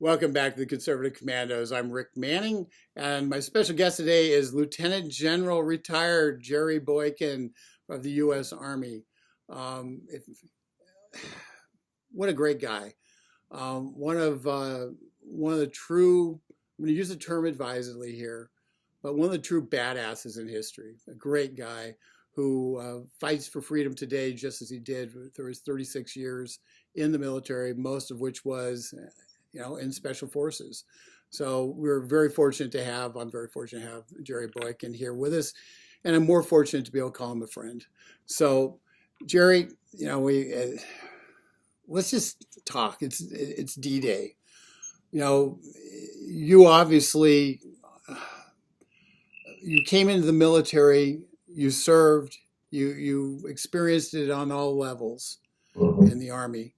Welcome back to the Conservative Commandos. I'm Rick Manning, and my special guest today is Lieutenant General retired Jerry Boykin of the U.S. Army. Um, if, what a great guy! One of the true. I'm going to use the term advisedly here, but one of the true badasses in history. A great guy who fights for freedom today, just as he did through his 36 years in the military, most of which was in special forces. So I'm very fortunate to have Jerry Boykin here with us, and I'm more fortunate to be able to call him a friend. So, Jerry, let's just talk. It's D-Day. You obviously you came into the military, you served, you experienced it on all levels in the Army.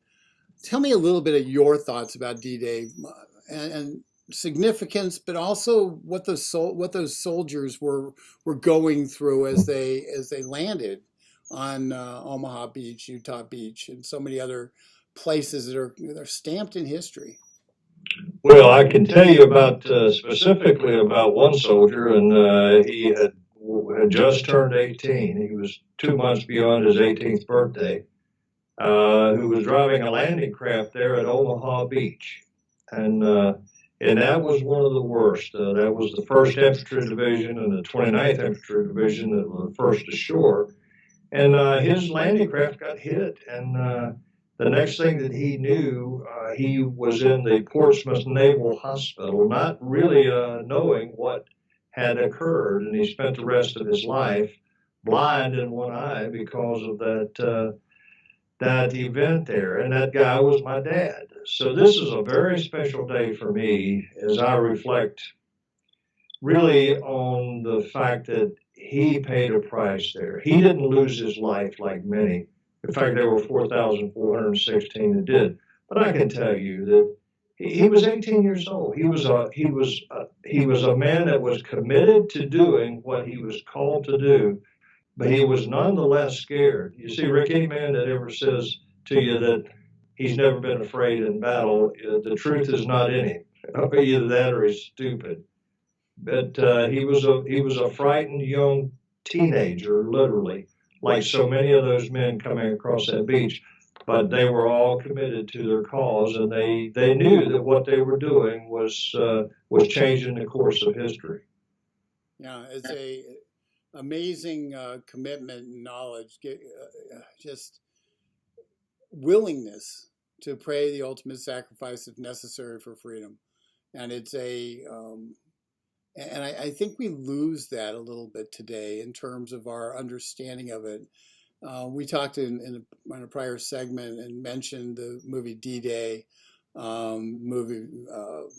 Tell me a little bit of your thoughts about D-Day and significance, but also what those soldiers were going through as they landed on Omaha Beach, Utah Beach, and so many other places that are stamped in history. Well, I can tell you about specifically about one soldier, and he had just turned 18. He was 2 months beyond his 18th birthday. Who was driving a landing craft there at Omaha Beach, and that was one of the worst. That was the 1st Infantry Division and the 29th Infantry Division that were first ashore, and his landing craft got hit, and the next thing that he knew, he was in the Portsmouth Naval Hospital, not really knowing what had occurred, and he spent the rest of his life blind in one eye because of that event there, and that guy was my dad. So this is a very special day for me as I reflect really on the fact that he paid a price there. He didn't lose his life like many. In fact, there were 4,416 that did. But I can tell you that he was 18 years old. He was a man that was committed to doing what he was called to do, but he was nonetheless scared. You see, Rick, any man that ever says to you that he's never been afraid in battle, the truth is not in him. Either that or he's stupid. But he was a frightened young teenager, literally, like so many of those men coming across that beach. But they were all committed to their cause, and they knew that what they were doing was changing the course of history. Yeah, it's a amazing commitment and knowledge, just willingness to pay the ultimate sacrifice if necessary for freedom. And it's and I think we lose that a little bit today in terms of our understanding of it. We talked in a prior segment and mentioned the movie D-Day, movie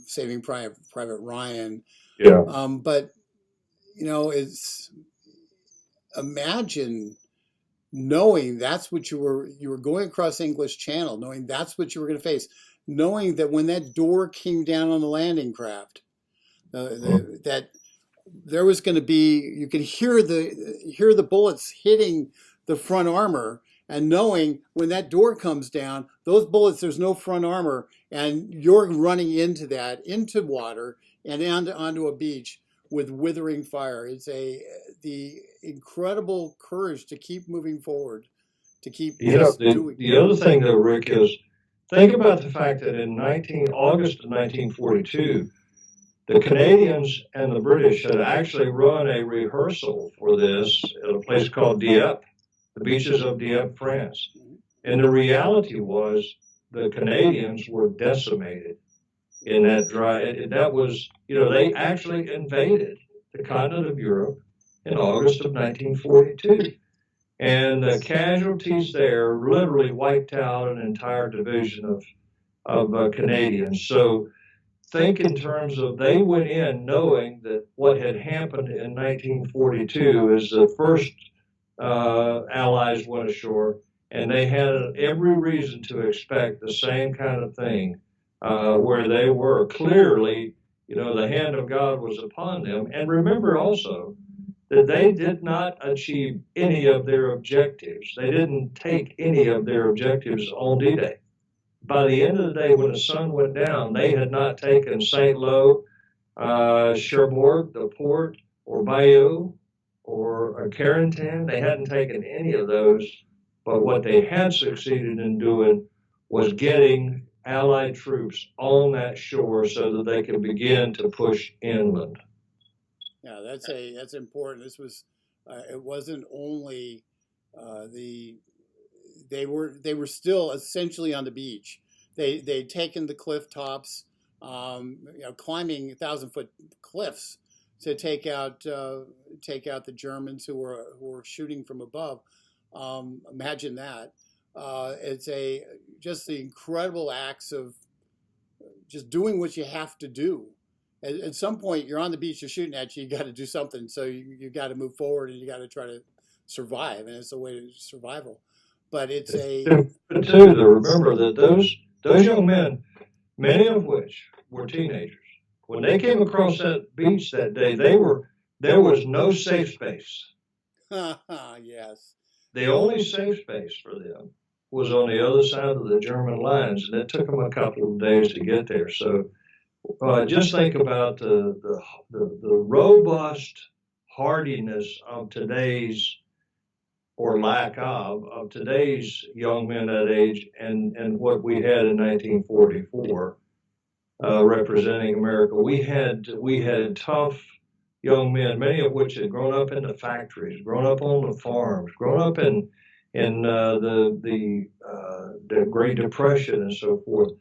Saving Private Ryan. Yeah. But it's imagine knowing that's what you were going across English Channel, knowing that's what you were going to face, knowing that when that door came down on the landing craft, that there was going to be, you could hear the bullets hitting the front armor, and knowing when that door comes down, those bullets, there's no front armor, and you're running into water and onto a beach with withering fire. It's the incredible courage to keep moving forward, to keep doing. The other thing though, Rick, is think about the fact that in August of 1942, the Canadians and the British had actually run a rehearsal for this at a place called Dieppe, the beaches of Dieppe, France. And the reality was the Canadians were decimated in that that was, they actually invaded the continent of Europe in August of 1942. And the casualties there literally wiped out an entire division of Canadians. So think in terms of they went in knowing that what had happened in 1942 is the first Allies went ashore, and they had every reason to expect the same kind of thing. Where they were clearly, the hand of God was upon them. And remember also that they did not achieve any of their objectives. They didn't take any of their objectives on D-Day. by the end of the day, when the sun went down, they had not taken St. Lo, Cherbourg, the port, or Bayeux, or Carentan. They hadn't taken any of those, but what they had succeeded in doing was getting Allied troops on that shore so that they could begin to push inland. Yeah, that's important. This was it wasn't only the they were still essentially on the beach. They'd taken the cliff tops, climbing 1,000-foot cliffs to take out the Germans who were shooting from above. Imagine that. It's a just the incredible acts of just doing what you have to do. At some point, you're on the beach, you're shooting at you. You got to do something, so you got to move forward and you got to try to survive, and it's a way to survival. But it's a But too, to remember that those young men, many of which were teenagers, when they came across that beach that day, there was no safe space. yes. The only safe space for them was on the other side of the German lines, and it took them a couple of days to get there. So just think about the robust hardiness of today's, or lack of today's young men that age, and what we had in 1944 representing America. We had tough young men, many of which had grown up in the factories, grown up on the farms, grown up in the Great Depression and so forth.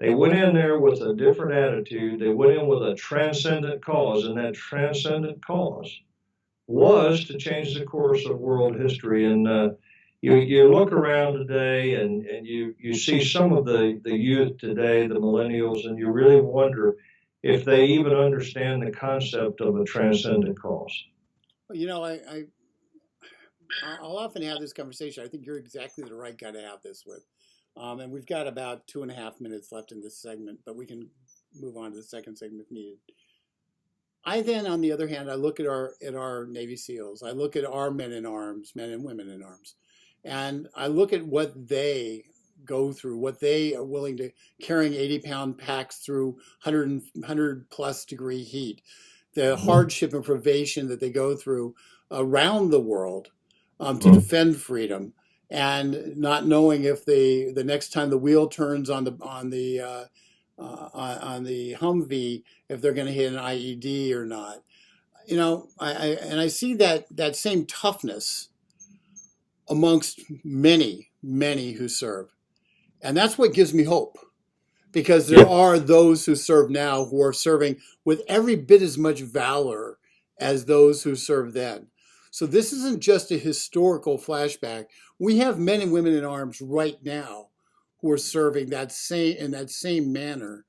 They went in there with a different attitude. They went in with a transcendent cause, and that transcendent cause was to change the course of world history. And you look around today, and you see some of the youth today, the millennials, and you really wonder if they even understand the concept of a transcendent cause. Well, I'll often have this conversation. I think you're exactly the right guy to have this with. And we've got about 2.5 minutes left in this segment, but we can move on to the second segment if needed. I then, on the other hand, I look at our Navy SEALs. I look at our men in arms, men and women in arms, and I look at what they go through, what they are willing to carrying 80-pound packs through 100 plus degree heat, the hardship and privation that they go through around the world to defend freedom, and not knowing if the next time the wheel turns on the Humvee, if they're going to hit an IED or not. I see that same toughness amongst many who serve, and that's what gives me hope, because there are those who serve now who are serving with every bit as much valor as those who served then. So this isn't just a historical flashback. We have men and women in arms right now who are serving in that same manner.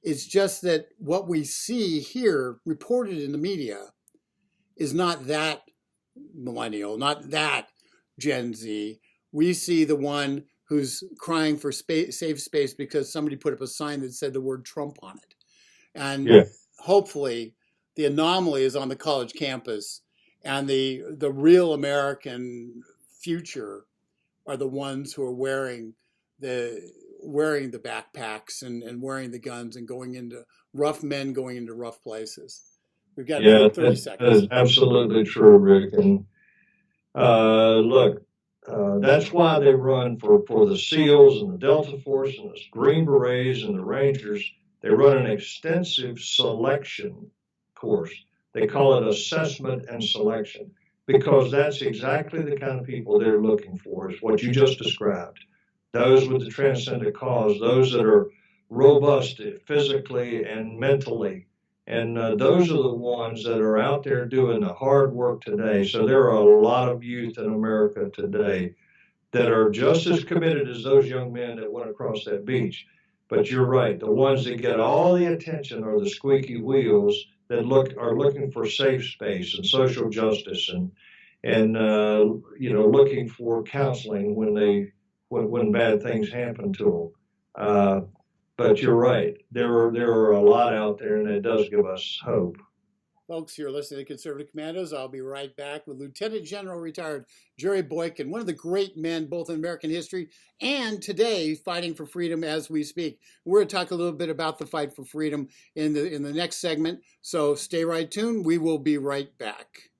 It's just that what we see here reported in the media is not that millennial, not that Gen Z. We see the one who's crying for safe space because somebody put up a sign that said the word Trump on it. And hopefully the anomaly is on the college campus, and the real American future are the ones who are wearing the backpacks and wearing the guns and going into rough places. We've got 30 seconds. That is absolutely true, Rick. And look, that's why they run for the SEALs and the Delta Force and the Green Berets and the Rangers. They run an extensive selection course. They call it assessment and selection, because that's exactly the kind of people they're looking for, is what you just described. Those with the transcendent cause, those that are robust physically and mentally. And those are the ones that are out there doing the hard work today. So there are a lot of youth in America today that are just as committed as those young men that went across that beach. But you're right, the ones that get all the attention are the squeaky wheels that are looking for safe space and social justice and looking for counseling when bad things happen to them. But you're right, there are a lot out there, and it does give us hope. Folks, you're listening to Conservative Commandos. I'll be right back with Lieutenant General retired Jerry Boykin, one of the great men both in American history and today fighting for freedom as we speak. We're going to talk a little bit about the fight for freedom in the next segment. So stay right tuned. We will be right back.